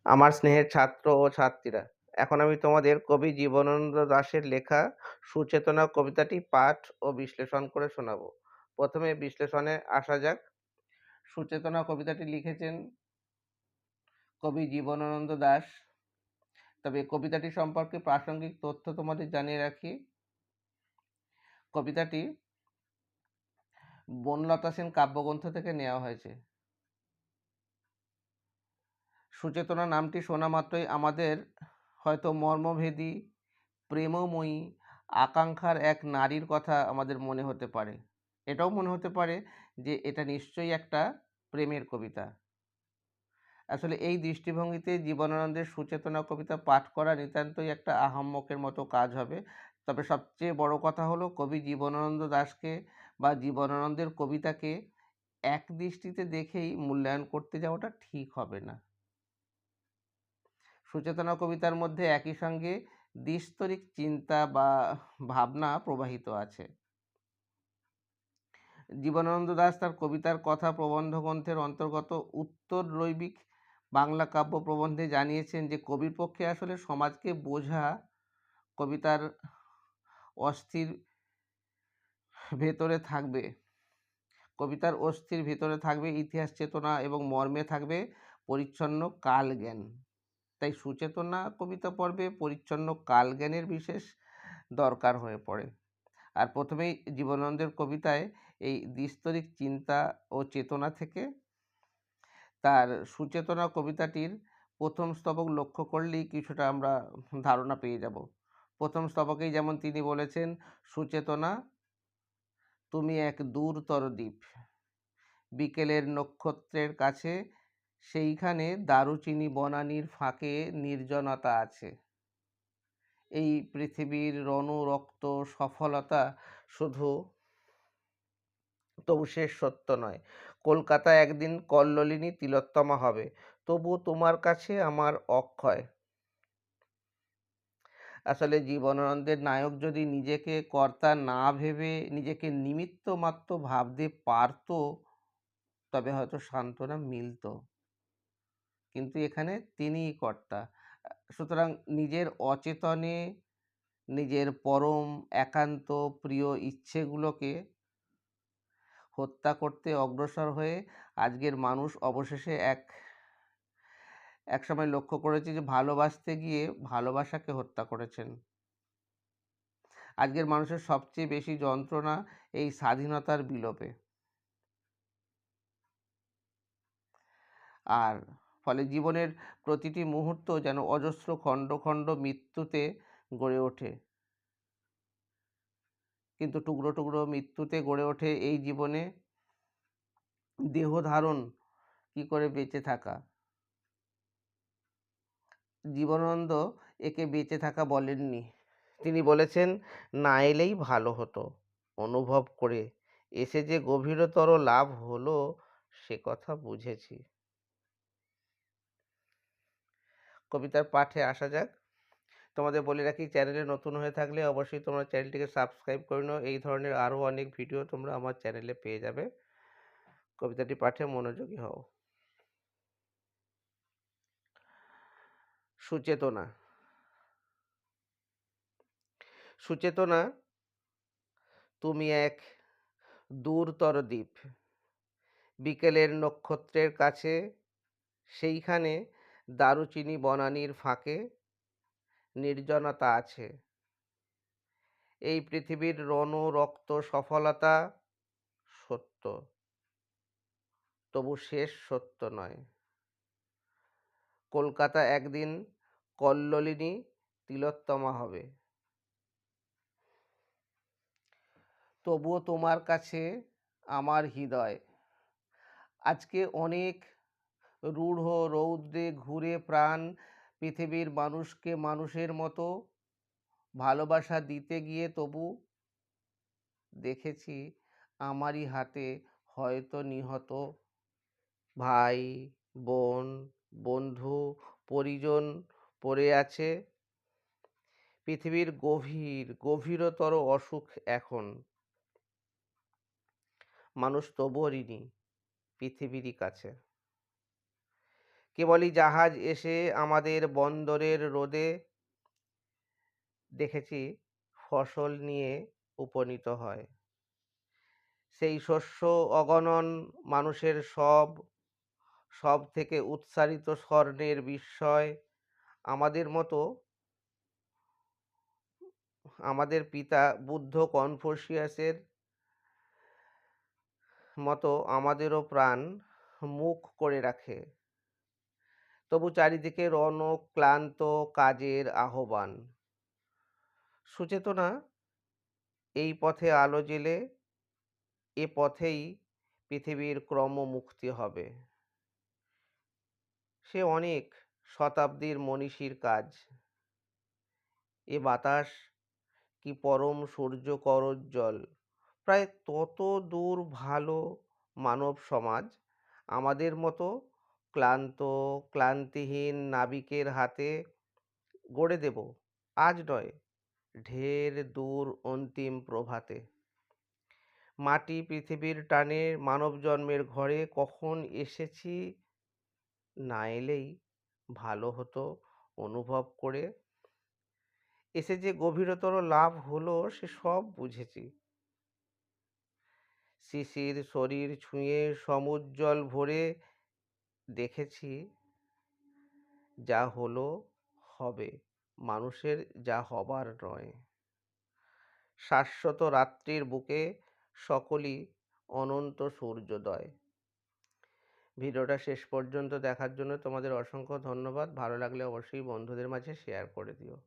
আমার স্নেহের ছাত্র ও ছাত্রীরা, এখন আমি তোমাদের কবি জীবনানন্দ দাশের লেখা সুচেতনা কবিতাটি পাঠ ও বিশ্লেষণ করে শোনাব। প্রথমে বিশ্লেষণে আসা যাক। সুচেতনা কবিতাটি লিখেছেন কবি জীবনানন্দ দাশ। তবে কবিতাটি সম্পর্কে প্রাসঙ্গিক তথ্য তোমাদের জানিয়ে রাখি। কবিতাটি বনলতা সেন কাব্যগ্রন্থ থেকে নেওয়া হয়েছে। সুচেতনা নামটি শোনা মাত্রই আমাদের হয়তো মর্মভেদী, প্রেমময়ী, আকাঙ্ক্ষার এক নারীর কথা আমাদের মনে হতে পারে। এটাও মনে হতে পারে যে এটা নিশ্চয়ই একটা প্রেমের কবিতা। আসলে এই দৃষ্টিভঙ্গিতে জীবনানন্দের সুচেতনা কবিতা পাঠ করা নিতান্তই একটা আহাম্মকের মতো কাজ হবে। তবে সবচেয়ে বড় কথা হলো কবি জীবনানন্দ দাশকে বা জীবনানন্দের কবিতাকে এক দৃষ্টিতে দেখেই মূল্যায়ন করতে যাওয়াটা ঠিক হবে না। সুচেতনা কবিতার মধ্যে একই সঙ্গে দ্বিস্তরিক চিন্তা বা ভাবনা প্রবাহিত আছে। জীবনানন্দ দাশ তার কবিতার কথা প্রবন্ধ গ্রন্থের অন্তর্গত উত্তর রৈবিক বাংলা কাব্য প্রবন্ধে জানিয়েছেন যে কবির পক্ষে আসলে সমাজকে বোঝা কবিতার অস্থির ভেতরে থাকবে কবিতার অস্থির ভেতরে থাকবে ইতিহাস চেতনা এবং মর্মে থাকবে পরিচ্ছন্ন কাল জ্ঞান। তাই সুচেতনা কবিতা পর্বে পরিচ্ছন্ন কাল জ্ঞানের বিশেষ দরকার হয়ে পড়ে। আর প্রথমেই জীবনানন্দের কবিতায় এই দ্বিস্তরিক চিন্তা ও চেতনা থেকে তার সুচেতনা কবিতাটির প্রথম স্তবক লক্ষ্য করলেই কিছুটা আমরা ধারণা পেয়ে যাব। প্রথম স্তবকেই যেমন তিনি বলেছেন, সুচেতনা তুমি এক দূরতর দ্বীপ, বিকেলের নক্ষত্রের কাছে সেইখানে দারুচিনি বনানীর ফাঁকে নির্জনতা আছে। এই পৃথিবীর রণরক্ত সফলতা শুধু তবু শেষ সত্য নয়। কলকাতা একদিন কল্লোলিনী তিলোত্তমা হবে, তবু তোমার কাছে আমার অক্ষয়। আসলে জীবনানন্দের নায়ক যদি নিজেকে কর্তা না ভেবে নিজেকে নিমিত্ত মাত্র ভাবতে পারত, তবে হয়তো সান্ত্বনা মিলত। কিন্তু এখানে তিনিই কর্তা। সুতরাং নিজের অচেতনে নিজের পরম একান্ত প্রিয় ইচ্ছেগুলোকে হত্যা করতে অগ্রসর হয়ে আজকের মানুষ অবশেষে এক সময় লক্ষ্য করেছে যে ভালোবাসতে গিয়ে ভালোবাসাকে হত্যা করেছেন। আজকের মানুষের সবচেয়ে বেশি যন্ত্রণা এই স্বাধীনতার বিলোপে। আর ফলে জীবনের প্রতিটি মুহূর্ত যেন অজস্র খণ্ড খণ্ড মৃত্যুতে গড়ে ওঠে। কিন্তু টুকরো টুকরো মৃত্যুতে গড়ে ওঠে এই জীবনে দেহ ধারণ কি করে বেঁচে থাকা। জীবনানন্দ একে বেঁচে থাকা বলেননি, তিনি বলেছেন না এলেই ভালো হতো, অনুভব করে এসে যে গভীরতর লাভ হলো সে কথা বুঝেছি। কবিতার পাঠে আসা যাক। তোমাদের বলে রাখি, চ্যানেলে নতুন হয়ে থাকলে অবশ্যই তোমরা চ্যানেলটিকে সাবস্ক্রাইব করে নাও। এই ধরনের আরও অনেক ভিডিও তোমরা আমার চ্যানেলে পেয়ে যাবে। কবিতাটি পাঠে মনোযোগী হও। সুচেতনা। সুচেতনা তুমি এক দূরতর দ্বীপ, বিকেলের নক্ষত্রের কাছে সেইখানে দারুচিনি বনানীর ফাঁকে নির্জনতা আছে। এই পৃথিবীর রক্ত সফলতা সত্য, তবু শেষ সত্য নয়। কলকাতা একদিন কল্লোলিনী তিলোত্তমা হবে, তবুও তোমার কাছে আমার হৃদয়। আজকে অনেক রূঢ় রৌদ্রে ঘুরে প্রাণ পৃথিবীর মানুষকে মানুষের মতো ভালোবাসা দিতে গিয়ে তবু দেখেছি আমারই হাতে হয়তো নিহত ভাই, বোন, বন্ধু, পরিজন পড়ে আছে। পৃথিবীর গভীরতর অসুখ এখন। মানুষ তবুও ঋণী পৃথিবীরই কাছে। কেবলই জাহাজ এসে আমাদের বন্দরের রোদে দেখেছি ফসল নিয়ে উপনীত হয়। সেই শস্য অগণন মানুষের সব থেকে উৎসারিত স্বর্ণের বিস্ময় আমাদের মতো আমাদের পিতা বুদ্ধ কনফুসিয়াসের মতো আমাদেরও প্রাণ মুখ করে রাখে। তবু চারিদিকে রৌনক ক্লান্ত কাজের আহ্বান। সুচেতনা এই পথে আলো জ্বেলে এ পথেই পৃথিবীর ক্রমমুক্তি হবে। সে অনেক শতাব্দীর মনীষীর কাজ। এ বাতাস কি পরম সূর্য করোজ্জ্বল, প্রায় তত দূর ভালো মানব সমাজ আমাদের মতো ক্লান্তিহীন নাবিকের হাতে গড়ে দেব আজ নয়, ঢের দূর অন্তিম প্রভাতে। মাটি পৃথিবীর টানে মানব জন্মের ঘরে কখন এসেছি, না এলেই ভালো হতো অনুভব করে। এসে যে গভীরতর লাভ হলো সে সব বুঝেছি। শিশির শরীর ছুঁয়ে সমুজ্জ্বল ভরে দেখেছি যা হলো হবে, মানুষের যা হবার নয়। শাশ্বত রাত্রির বুকে সকলই অনন্ত সূর্যোদয়। ভিডিওটা শেষ পর্যন্ত দেখার জন্য তোমাদের অসংখ্য ধন্যবাদ। ভালো লাগলে অবশ্যই বন্ধুদের মাঝে শেয়ার করে দিও।